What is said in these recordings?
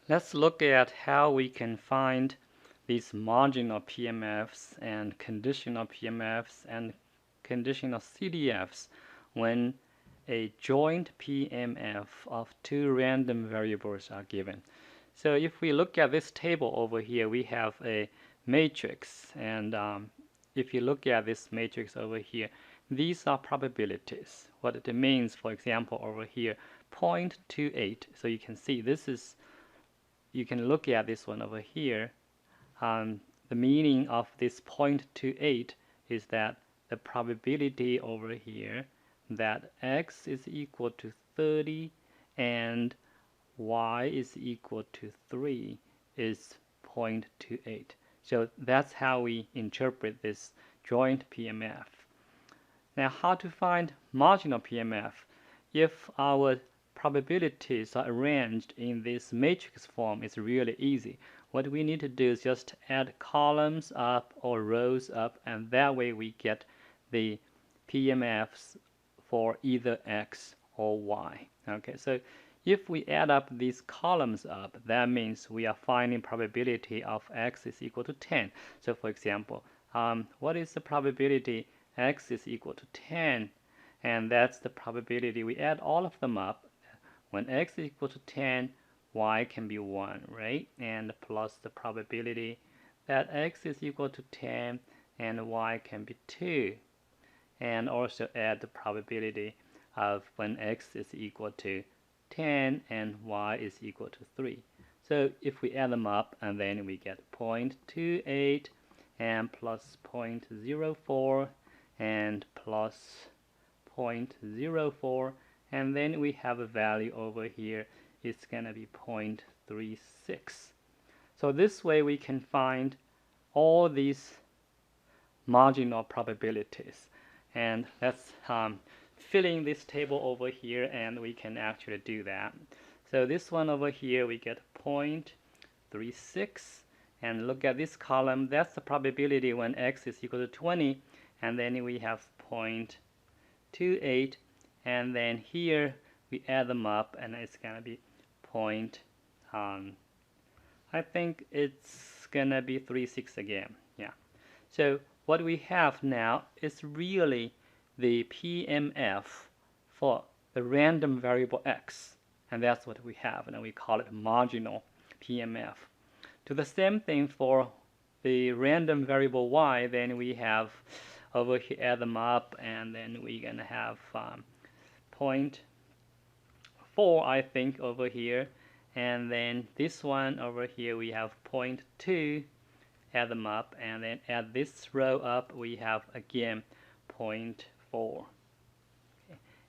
Let's look at how we can find these marginal PMFs and conditional PMFs and conditional Cdfs when a joint PMF of two random variables are given. So if we look at this table over here, we have a matrix, and if you look at this matrix over here, these are probabilities. What it means, for example, over here, 0.28. So you can see this is, you can look at this one over here. The meaning of this 0.28 is that the probability over here that x is equal to 30 and y is equal to 3 is 0.28. So that's how we interpret this joint PMF. Now, how to find marginal PMF? If our probabilities are arranged in this matrix form, it's really easy. What we need to do is just add columns up or rows up, and that way we get the PMFs for either x or y. Okay, so if we add up these columns up, that means we are finding probability of x is equal to 10. So for example, what is the probability x is equal to 10? And that's the probability. We add all of them up. When x is equal to 10, y can be 1, right? And plus the probability that x is equal to 10 and y can be 2. And also add the probability of when x is equal to 10 and y is equal to 3. So if we add them up, and then we get 0.28 and plus 0.04 and plus 0.04, and then we have a value over here. It's going to be 0.36. So this way we can find all these marginal probabilities. And let's fill in this table over here, and we can actually do that. So this one over here, we get 0.36. And look at this column. That's the probability when x is equal to 20. And then we have 0.28. And then here we add them up, and it's going to be I think it's going to be 36 again. Yeah. So what we have now is really the PMF for the random variable x, and that's what we have, and we call it marginal PMF. Do the same thing for the random variable y, then we have over here, add them up, and then we're going to have 0.4, I think, over here, and then this one over here we have 0.2, add them up, and then add this row up, we have again 0.4. Okay.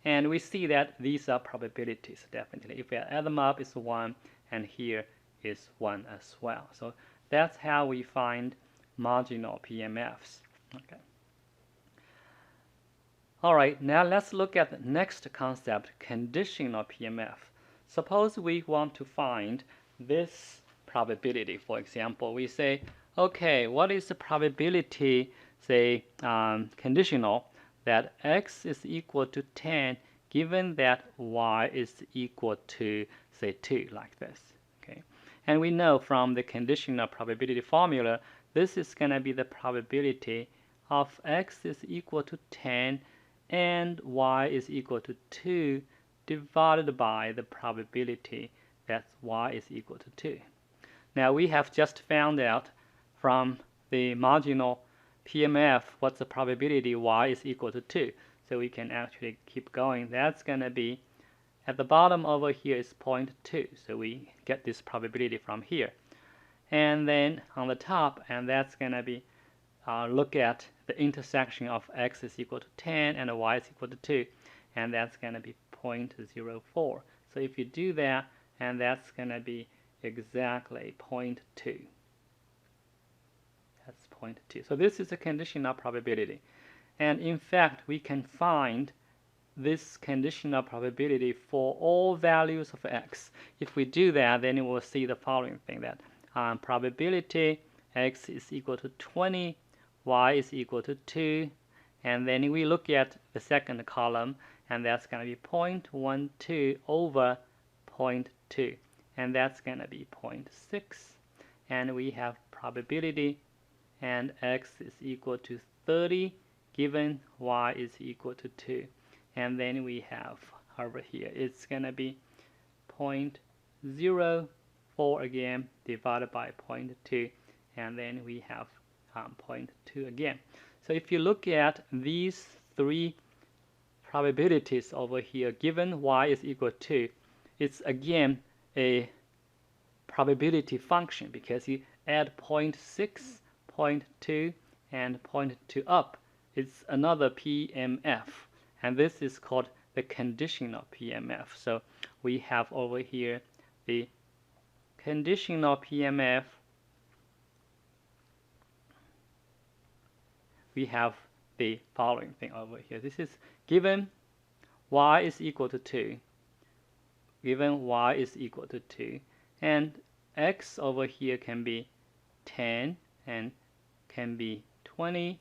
And we see that these are probabilities, definitely. If we add them up, it's 1, and here is 1 as well. So that's how we find marginal PMFs. Okay. All right, now let's look at the next concept, conditional PMF. Suppose we want to find this probability. For example, we say, okay, what is the probability, say, conditional, that x is equal to 10 given that y is equal to, say, 2, like this. Okay, and we know from the conditional probability formula, this is going to be the probability of x is equal to 10 and y is equal to 2 divided by the probability that y is equal to 2. Now we have just found out from the marginal PMF what's the probability y is equal to 2. So we can actually keep going. That's going to be, at the bottom over here is 0.2. So we get this probability from here. And then on the top, and that's going to be, look at the intersection of x is equal to 10 and y is equal to 2. And that's going to be 0.04. So if you do that, and that's going to be exactly 0.2. That's 0.2. So this is a conditional probability. And in fact, we can find this conditional probability for all values of x. If we do that, then we'll see the following thing, that probability x is equal to 20, y is equal to 2, and then we look at the second column, and that's going to be 0.12 over 0.2. and that's going to be 0.6, and we have probability, and x is equal to 30 given y is equal to 2, and then we have over here it's going to be 0.04 again divided by 0.2, and then we have 0.2 again. So if you look at these three probabilities over here, given y is equal to, it's again a probability function because you add 0.6, 0.2, and 0.2 up. It's another PMF, and this is called the conditional PMF. So we have over here the conditional PMF. We have the following thing over here. This is given y is equal to 2, given y is equal to 2, and x over here can be 10 and can be 20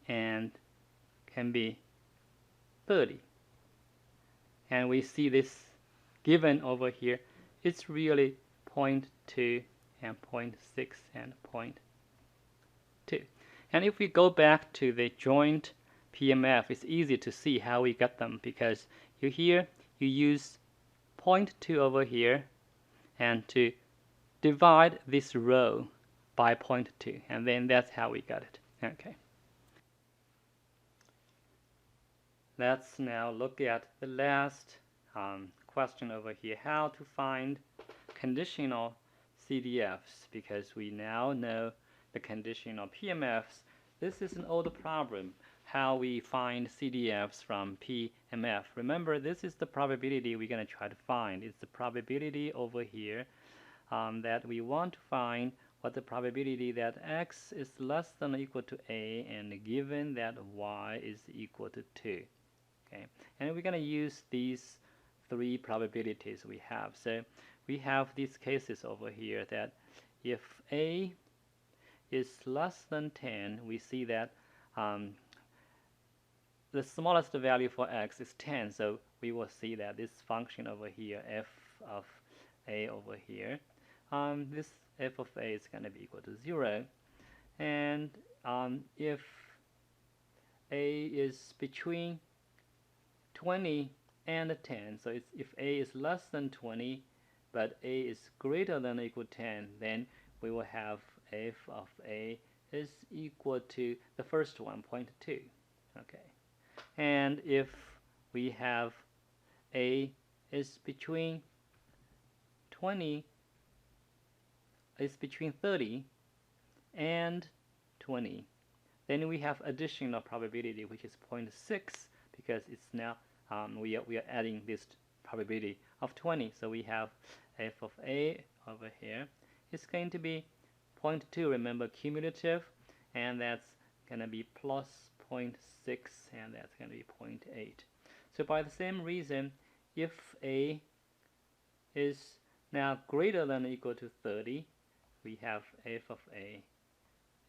and can be 30. And we see this given over here, it's really 0.2 and 0.6 and 0.2. And if we go back to the joint PMF, it's easy to see how we got them, because you use 0.2 over here and to divide this row by 0.2, and then that's how we got it. Okay. Let's now look at the last question over here, how to find conditional CDFs, because we now know the conditional PMFs. This is an old problem, how we find CDFs from PMF. Remember, this is the probability we're going to try to find. It's the probability over here that we want to find what the probability that x is less than or equal to a, and given that y is equal to 2. Okay, and we're going to use these three probabilities we have. So we have these cases over here that if a is less than 10, we see that the smallest value for x is 10, so we will see that this function over here, f of a over here, this f of a is going to be equal to 0, and if a is between 20 and 10, so it's, if a is less than 20 but a is greater than or equal to 10, then we will have f of a is equal to the first one, 0.2. Okay, and if we have a is between 30 and 20, then we have additional probability, which is 0.6, because it's now we are adding this probability of 20. So we have f of a over here. It's going to be 0.2, remember, cumulative, and that's going to be plus 0.6, and that's going to be 0.8. So by the same reason, if a is now greater than or equal to 30, we have f of a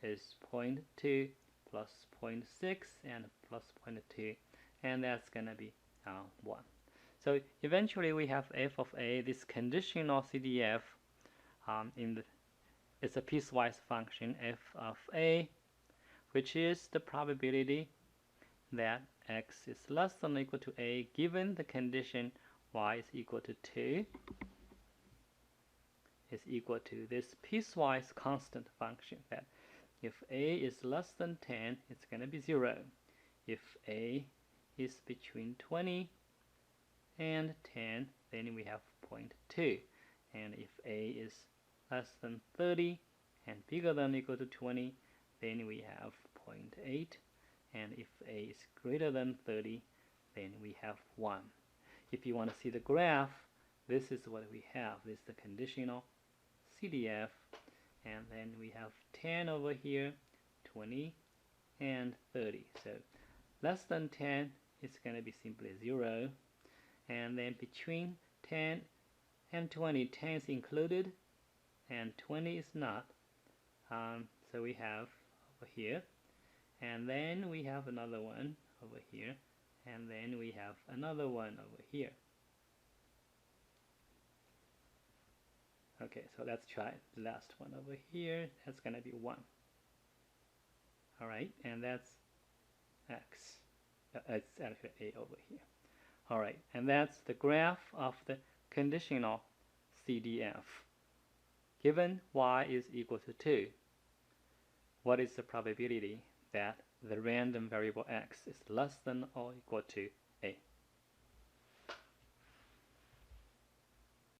is 0.2 plus 0.6 and plus 0.2, and that's going to be 1. So eventually we have f of a, this conditional CDF, it's a piecewise function, f of a, which is the probability that x is less than or equal to a given the condition y is equal to 2 is equal to this piecewise constant function, that if a is less than 10, it's going to be 0. If a is between 20 and 10, then we have 0.2. And if a is less than 30 and bigger than or equal to 20, then we have 0.8. And if a is greater than 30, then we have 1. If you want to see the graph, this is what we have. This is the conditional CDF, and then we have 10 over here, 20, and 30. So less than 10 is going to be simply 0, and then between 10 and 20, 10 is included and 20 is not. So we have over here, and then we have another one over here, and then we have another one over here. Okay, so let's try the last one over here. That's going to be 1. All right, and that's x. It's actually a over here. All right, and that's the graph of the conditional Cdf. Given y is equal to 2, what is the probability that the random variable x is less than or equal to a?